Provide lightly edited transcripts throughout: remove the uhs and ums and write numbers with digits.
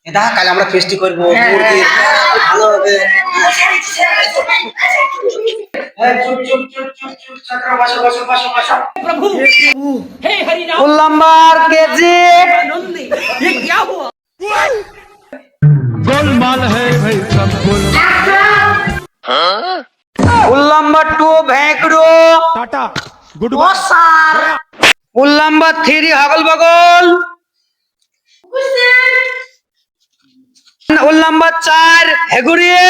এটা কাল আমরা ফেস্টি করব মুরগি ভালো হবে চুপ চুপ চুপ চুপ চুপ ছাত্র বসো বসো বসো বসো प्रभु हे हरि राम उल्लंबर केजी ये क्या हुआ गोलमाल है भाई सब गोल उल्लंबर 2 भेंकड़ो टाटा गुड ओ सर उल्लंबर 3 हगल बगल उल्लंबर 4 हेगुरिए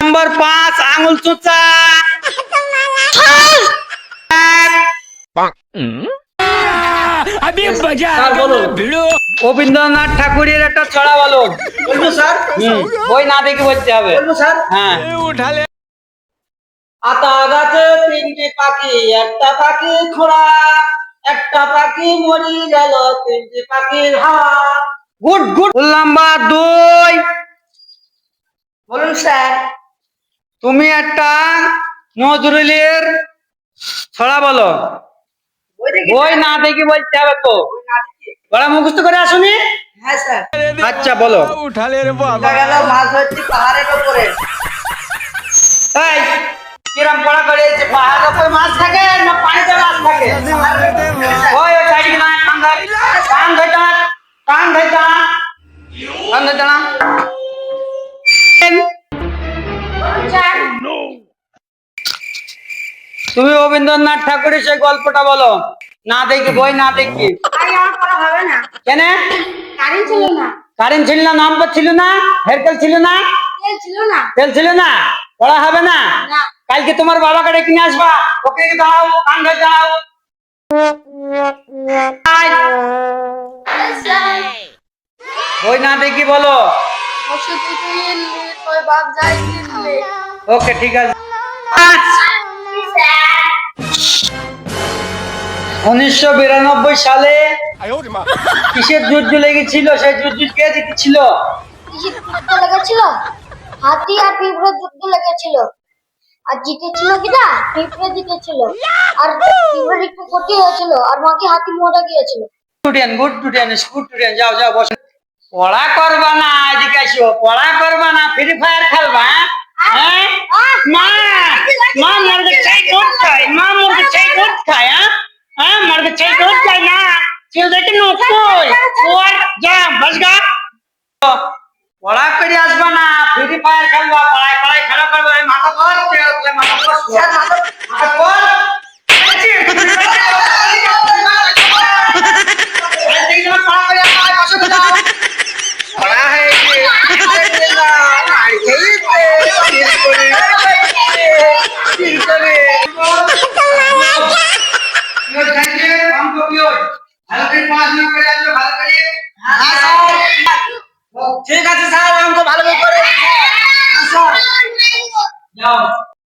नंबर 5 आंगुल चुचा अभी मजा भिड़ो রবীন্দ্রনাথ ঠাকুরের একটা ছড়া বলো বলবো স্যার ওই না দেখে বলতে হবে বলবো স্যার হ্যাঁ उठाले আতা গাছে তিনটি পাখি একটা পাখি খোড়া একটা পাখি মরি গেল তিনটি পাখির হাওয়া গুড গুড নাম্বার 2 বলুন স্যার তুমি একটা নজরুলের ছড়া বলো বই না দেখি বলতে হবে তো বড় মুখস্থ করে আসুনি হ্যাঁ স্যার আচ্ছা বলো उठाले रे बाबा গেল মাছ ধরছি পাহাড়ের উপরে এই কিরম পড়া করে যে পাহাড়ের উপরে মাছ থাকে না পানিতে মাছ থাকে ওই সাইড না কান ধরটা কান ধরটা কান ধরটা তুমি রবীন্দ্রনাথ ঠাকুরের সেই গল্পটা বলো না দেখি বই না দেখি হবে না কেন কারেন্ট ছিল না কারেন্ট ছিল না নাম্বার ছিল না হেরকেল ছিল না তেল ছিল না তেল ছিল না পড়া হবে না না কালকে তোমার বাবাকে ডেকে নিয়ে আসবা ওকে দাঁড়াও কান ধরে দাঁড়াও বই না দেখি বলো বাপ যাই ওকে ঠিক আছে 1992 সালে কিসের যুদ্ধ লেগেছিল সেই যুদ্ধ কে জিতেছিল যুদ্ধ লেগেছিল হাতি আর পিঁপড়ে যুদ্ধ লেগেছিল আর জিতেছিল কিনা পিঁপড়ে জিতেছিল আর পিঁপড়ে একটু ক্ষতি হয়েছিল আর বাকি হাতি মরে গিয়েছিল গুড স্টুডেন্ট যাও যাও বসো পড়া করবা না এদিকে আসো পড়া করবা না ফ্রি ফায়ার খেলবা হ্যাঁ মা মা মুরগে চাই দুধ খায় মা মুরগে চাই দুধ খায় হ্যাঁ মুরগে চাই দুধ খায় না চিল দেখে নকই ওর যা বসগা পড়া করে আসবা না ফ্রি ফায়ার খেলবা পড়াই খেলা করবা মাথা কর মাথা কর স্যার মাথা কর ভালো করে পড়াশোনা করে আসো ভালো করে